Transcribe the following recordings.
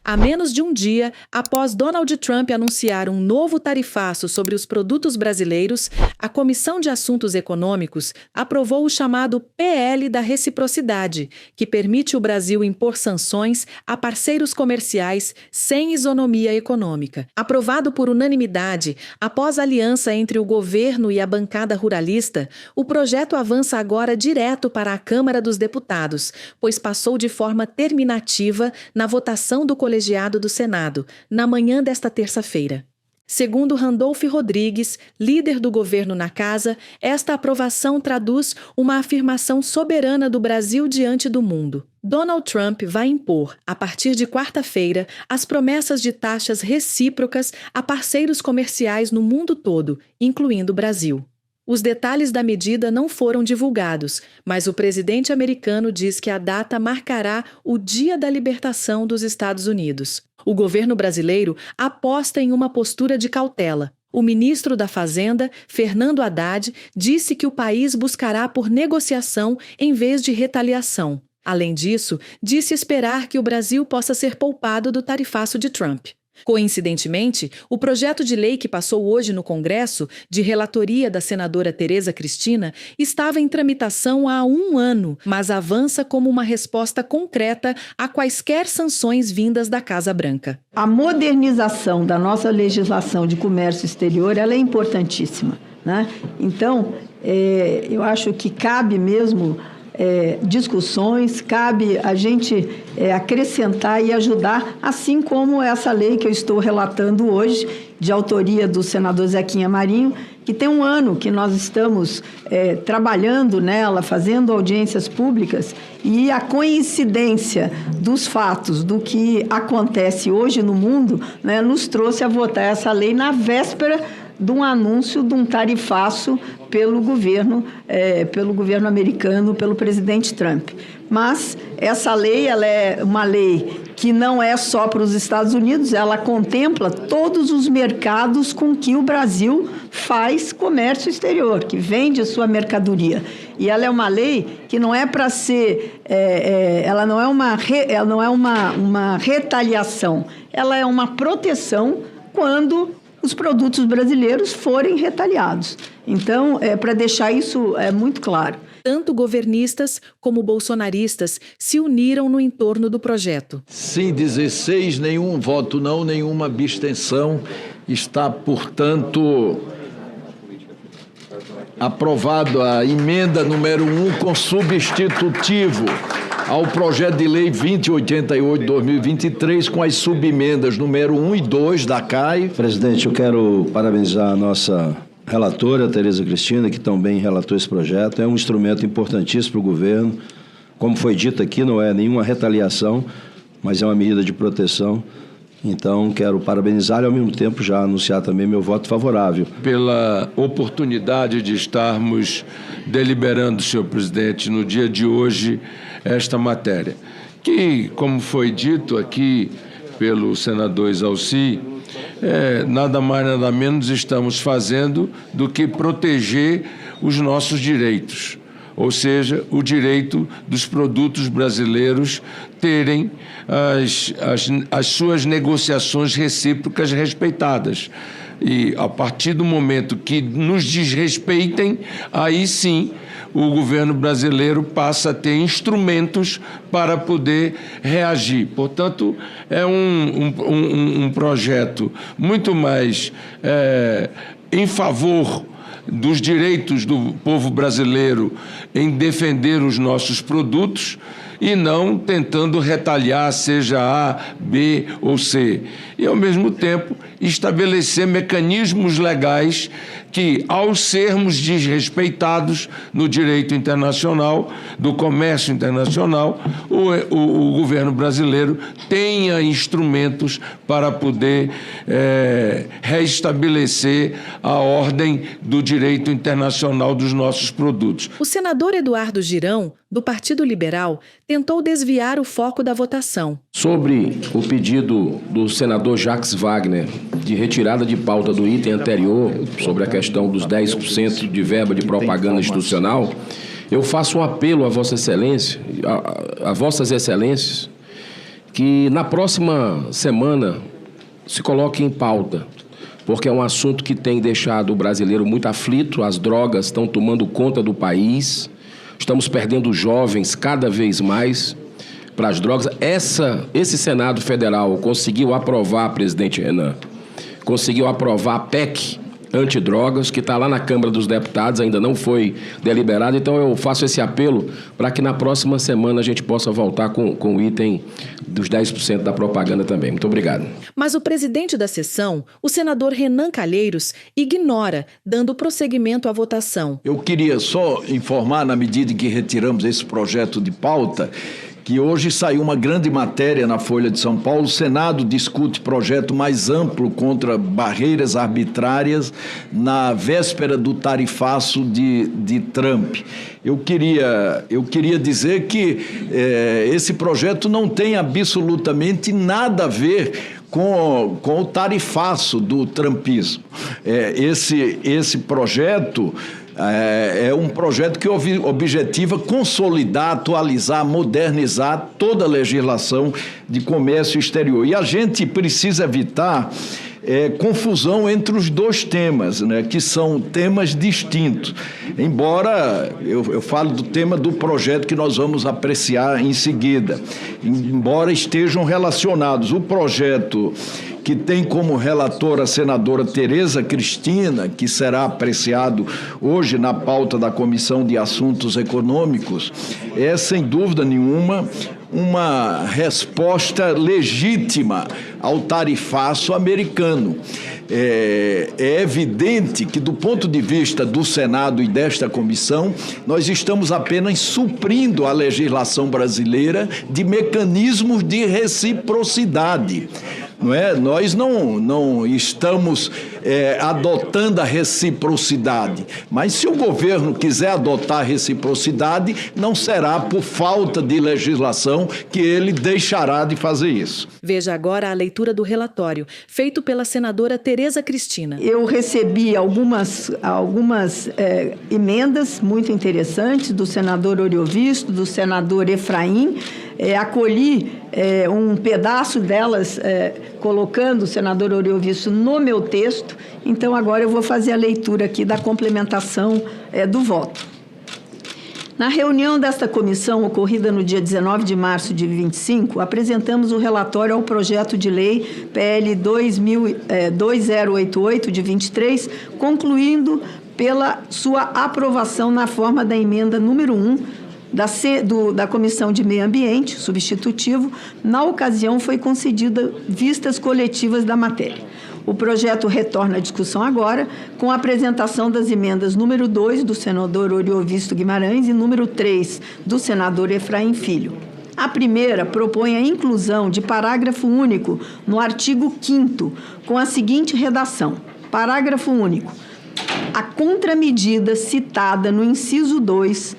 A menos de um dia após Donald Trump anunciar um novo tarifaço sobre os produtos brasileiros, a Comissão de Assuntos Econômicos aprovou o chamado PL da Reciprocidade, que permite o Brasil impor sanções a parceiros comerciais sem isonomia econômica. Aprovado por unanimidade, após a aliança entre o governo e a bancada ruralista, o projeto avança agora direto para a Câmara dos Deputados, pois passou de forma terminativa na votação do colegiado do Senado, na manhã desta terça-feira. Segundo Randolph Rodrigues, líder do governo na casa, esta aprovação traduz uma afirmação soberana do Brasil diante do mundo. Donald Trump vai impor, a partir de quarta-feira, as promessas de taxas recíprocas a parceiros comerciais no mundo todo, incluindo o Brasil. Os detalhes da medida não foram divulgados, mas o presidente americano diz que a data marcará o dia da libertação dos Estados Unidos. O governo brasileiro aposta em uma postura de cautela. O ministro da Fazenda, Fernando Haddad, disse que o país buscará por negociação em vez de retaliação. Além disso, disse esperar que o Brasil possa ser poupado do tarifaço de Trump. Coincidentemente, o projeto de lei que passou hoje no Congresso, de relatoria da senadora Tereza Cristina, estava em tramitação há 1 ano, mas avança como uma resposta concreta a quaisquer sanções vindas da Casa Branca. A modernização da nossa legislação de comércio exterior ela é importantíssima, né? Então, eu acho que cabe mesmo discussões, cabe a gente acrescentar e ajudar, assim como essa lei que eu estou relatando hoje, de autoria do senador Zequinha Marinho, que tem 1 ano que nós estamos trabalhando nela, fazendo audiências públicas, e a coincidência dos fatos, do que acontece hoje no mundo, né, nos trouxe a votar essa lei na véspera de um anúncio de um tarifaço pelo governo americano, pelo presidente Trump. Mas essa lei ela é uma lei que não é só para os Estados Unidos, ela contempla todos os mercados com que o Brasil faz comércio exterior, que vende sua mercadoria. E ela é uma lei que não é para ser, ela não é uma retaliação, ela é uma proteção quando os produtos brasileiros forem retaliados. Então, para deixar isso muito claro. Tanto governistas como bolsonaristas se uniram no entorno do projeto. Sim, 16, nenhum voto não, nenhuma abstenção. Está, portanto, aprovado a emenda número 1 com substitutivo ao projeto de lei 2088-2023, com as subemendas número 1 e 2 da CAI. Presidente, eu quero parabenizar a nossa relatora, Tereza Cristina, que também relatou esse projeto. É um instrumento importantíssimo para o governo. Como foi dito aqui, não é nenhuma retaliação, mas é uma medida de proteção. Então, quero parabenizar e, ao mesmo tempo, já anunciar também meu voto favorável. Pela oportunidade de estarmos deliberando, senhor presidente, no dia de hoje, esta matéria, que, como foi dito aqui pelo senador Exalci, nada mais, nada menos estamos fazendo do que proteger os nossos direitos, ou seja, o direito dos produtos brasileiros terem as suas negociações recíprocas respeitadas. E, a partir do momento que nos desrespeitem, aí sim o governo brasileiro passa a ter instrumentos para poder reagir. Portanto, é um projeto muito mais em favor dos direitos do povo brasileiro em defender os nossos produtos e não tentando retaliar, seja A, B ou C. E, ao mesmo tempo, estabelecer mecanismos legais que, ao sermos desrespeitados no direito internacional, do comércio internacional, o governo brasileiro tenha instrumentos para poder reestabelecer a ordem do direito internacional dos nossos produtos. O senador Eduardo Girão, do Partido Liberal, tentou desviar o foco da votação. Sobre o pedido do senador Jacques Wagner de retirada de pauta do item anterior, sobre a questão dos 10% de verba de propaganda institucional, eu faço um apelo a Vossa Excelência, a Vossas Excelências, que na próxima semana se coloque em pauta, porque é um assunto que tem deixado o brasileiro muito aflito. As drogas estão tomando conta do país, estamos perdendo jovens cada vez mais para as drogas. Esse Senado Federal conseguiu aprovar, presidente Renan, conseguiu aprovar a PEC antidrogas, que está lá na Câmara dos Deputados, ainda não foi deliberado. Então eu faço esse apelo para que na próxima semana a gente possa voltar com o item dos 10% da propaganda também. Muito obrigado. Mas o presidente da sessão, o senador Renan Calheiros, ignora, dando prosseguimento à votação. Eu queria só informar, na medida em que retiramos esse projeto de pauta, que hoje saiu uma grande matéria na Folha de São Paulo. O Senado discute projeto mais amplo contra barreiras arbitrárias na véspera do tarifaço de Trump. Eu queria dizer que esse projeto não tem absolutamente nada a ver com o tarifaço do trumpismo. Esse projeto é um projeto que objetiva consolidar, atualizar, modernizar toda a legislação de comércio exterior. E a gente precisa evitar confusão entre os dois temas, né, que são temas distintos. Embora eu falo do tema do projeto que nós vamos apreciar em seguida, embora estejam relacionados. O projeto que tem como relatora a senadora Tereza Cristina, que será apreciado hoje na pauta da Comissão de Assuntos Econômicos, é, sem dúvida nenhuma, uma resposta legítima ao tarifaço americano. É evidente que, do ponto de vista do Senado e desta comissão, nós estamos apenas suprindo a legislação brasileira de mecanismos de reciprocidade. Não é? Nós não estamos adotando a reciprocidade, mas se o governo quiser adotar a reciprocidade, não será por falta de legislação que ele deixará de fazer isso. Veja agora a leitura do relatório, feito pela senadora Tereza Cristina. Eu recebi algumas emendas muito interessantes do senador Oriovisto, do senador Efraim. Acolhi um pedaço delas, colocando o senador Oriovisto no meu texto. Então, agora eu vou fazer a leitura aqui da complementação do voto. Na reunião desta comissão, ocorrida no dia 19 de março de 2025, apresentamos o relatório ao projeto de lei PL 2088 de 23, concluindo pela sua aprovação na forma da emenda número 1 da Comissão de Meio Ambiente, substitutivo. Na ocasião, foi concedida vistas coletivas da matéria. O projeto retorna à discussão agora, com a apresentação das emendas número 2 do senador Oriovisto Guimarães e número 3 do senador Efraim Filho. A primeira propõe a inclusão de parágrafo único no artigo 5º, com a seguinte redação: parágrafo único. A contramedida citada no inciso 2,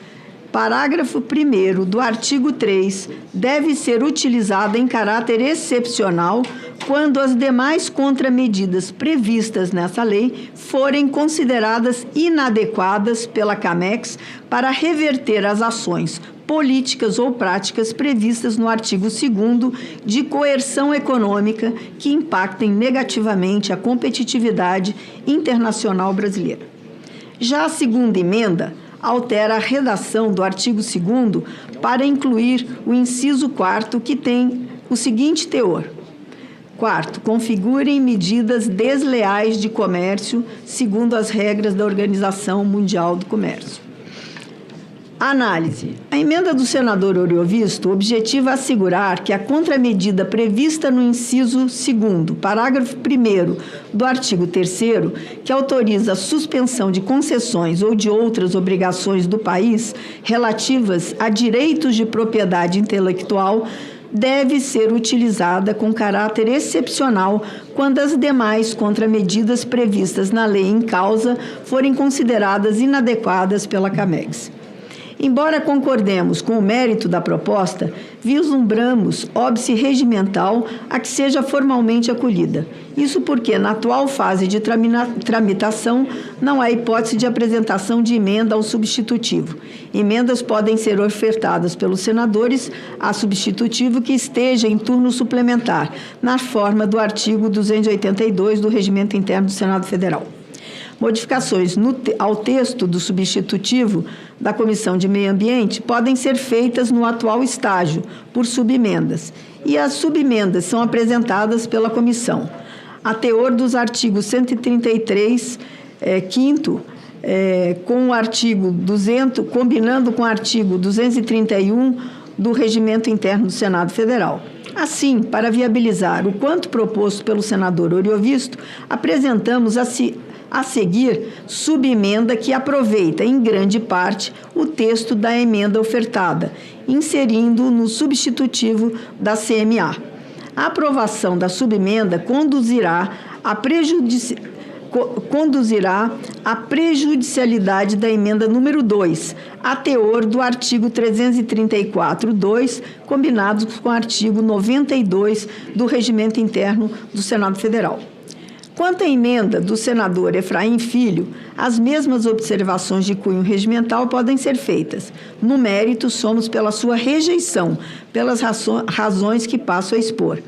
parágrafo 1º do artigo 3, deve ser utilizada em caráter excepcional quando as demais contramedidas previstas nessa lei forem consideradas inadequadas pela CAMEX para reverter as ações políticas ou práticas previstas no artigo 2º de coerção econômica que impactem negativamente a competitividade internacional brasileira. Já a segunda emenda altera a redação do artigo 2º para incluir o inciso 4º, que tem o seguinte teor: quarto, configurem medidas desleais de comércio segundo as regras da Organização Mundial do Comércio. Análise. A emenda do senador Oriovisto objetiva assegurar que a contramedida prevista no inciso 2º, parágrafo 1º do artigo 3º, que autoriza a suspensão de concessões ou de outras obrigações do país relativas a direitos de propriedade intelectual, deve ser utilizada com caráter excepcional quando as demais contramedidas previstas na lei em causa forem consideradas inadequadas pela CAMEX. Embora concordemos com o mérito da proposta, vislumbramos óbice regimental a que seja formalmente acolhida. Isso porque, na atual fase de tramitação, não há hipótese de apresentação de emenda ao substitutivo. Emendas podem ser ofertadas pelos senadores a substitutivo que esteja em turno suplementar, na forma do artigo 282 do Regimento Interno do Senado Federal. Modificações ao texto do substitutivo da Comissão de Meio Ambiente podem ser feitas no atual estágio, por subemendas, e as subemendas são apresentadas pela comissão. A teor dos artigos 133, 5º, com o artigo 200, combinando com o artigo 231 do Regimento Interno do Senado Federal. Assim, para viabilizar o quanto proposto pelo senador Oriovisto, apresentamos a seguir subemenda que aproveita, em grande parte, o texto da emenda ofertada, inserindo no substitutivo da CMA. A aprovação da subemenda conduzirá à prejudicialidade da emenda número 2, a teor do artigo 334.2, combinados com o artigo 92 do Regimento Interno do Senado Federal. Quanto à emenda do senador Efraim Filho, as mesmas observações de cunho regimental podem ser feitas. No mérito, somos pela sua rejeição, pelas razões que passo a expor.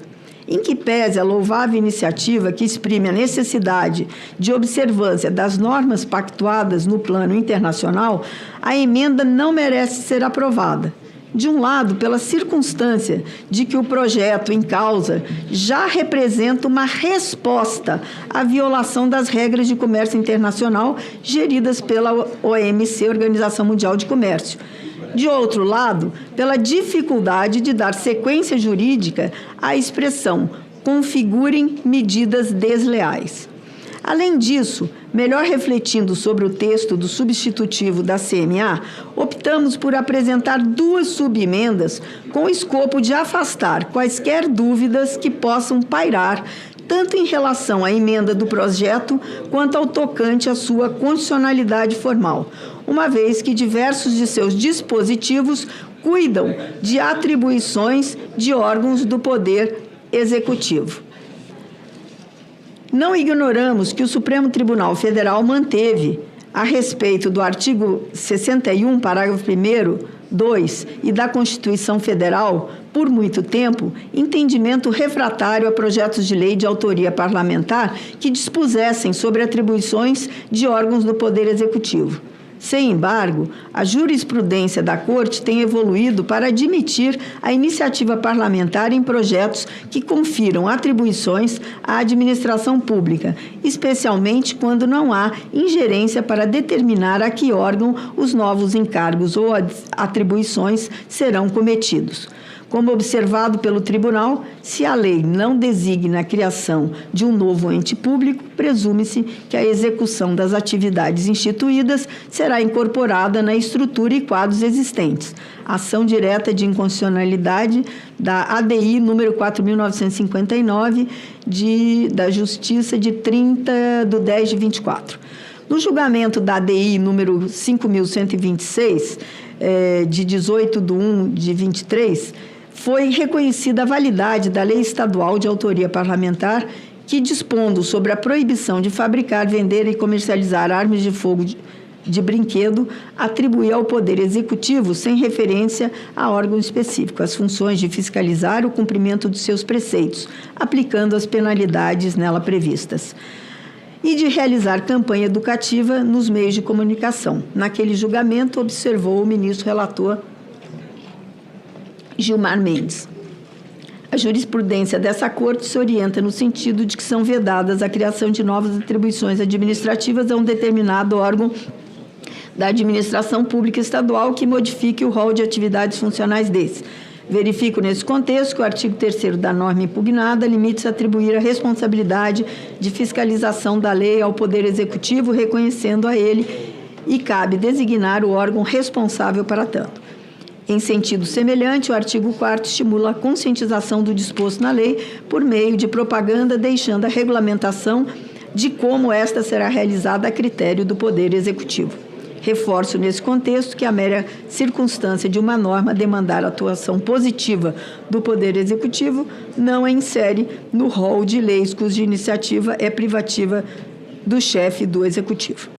Em que pese a louvável iniciativa que exprime a necessidade de observância das normas pactuadas no plano internacional, a emenda não merece ser aprovada. De um lado, pela circunstância de que o projeto em causa já representa uma resposta à violação das regras de comércio internacional geridas pela OMC, Organização Mundial de Comércio. De outro lado, pela dificuldade de dar sequência jurídica à expressão configurem medidas desleais. Além disso, melhor refletindo sobre o texto do substitutivo da CMA, optamos por apresentar 2 subemendas com o escopo de afastar quaisquer dúvidas que possam pairar, tanto em relação à emenda do projeto, quanto ao tocante à sua constitucionalidade formal, uma vez que diversos de seus dispositivos cuidam de atribuições de órgãos do Poder Executivo. Não ignoramos que o Supremo Tribunal Federal manteve, a respeito do artigo 61, parágrafo 1º, 2 e da Constituição Federal, por muito tempo, entendimento refratário a projetos de lei de autoria parlamentar que dispusessem sobre atribuições de órgãos do Poder Executivo. Sem embargo, a jurisprudência da Corte tem evoluído para admitir a iniciativa parlamentar em projetos que confiram atribuições à administração pública, especialmente quando não há ingerência para determinar a que órgão os novos encargos ou atribuições serão cometidos. Como observado pelo tribunal, se a lei não designa a criação de um novo ente público, presume-se que a execução das atividades instituídas será incorporada na estrutura e quadros existentes. Ação direta de inconstitucionalidade da ADI número 4.959 da Justiça de 30/10/24. No julgamento da ADI número 5.126, de 18/1/23, foi reconhecida a validade da Lei Estadual de Autoria Parlamentar, que, dispondo sobre a proibição de fabricar, vender e comercializar armas de fogo de brinquedo, atribuía ao Poder Executivo, sem referência a órgão específico, as funções de fiscalizar o cumprimento dos seus preceitos, aplicando as penalidades nela previstas, e de realizar campanha educativa nos meios de comunicação. Naquele julgamento, observou o ministro relator Gilmar Mendes. A jurisprudência dessa Corte se orienta no sentido de que são vedadas a criação de novas atribuições administrativas a um determinado órgão da administração pública estadual que modifique o rol de atividades funcionais desse. Verifico nesse contexto que o artigo 3º da norma impugnada limita-se a atribuir a responsabilidade de fiscalização da lei ao Poder Executivo, reconhecendo a ele, e cabe designar o órgão responsável para tanto. Em sentido semelhante, o artigo 4º estimula a conscientização do disposto na lei por meio de propaganda, deixando a regulamentação de como esta será realizada a critério do Poder Executivo. Reforço nesse contexto que a mera circunstância de uma norma demandar atuação positiva do Poder Executivo não a insere no rol de leis cuja iniciativa é privativa do chefe do Executivo.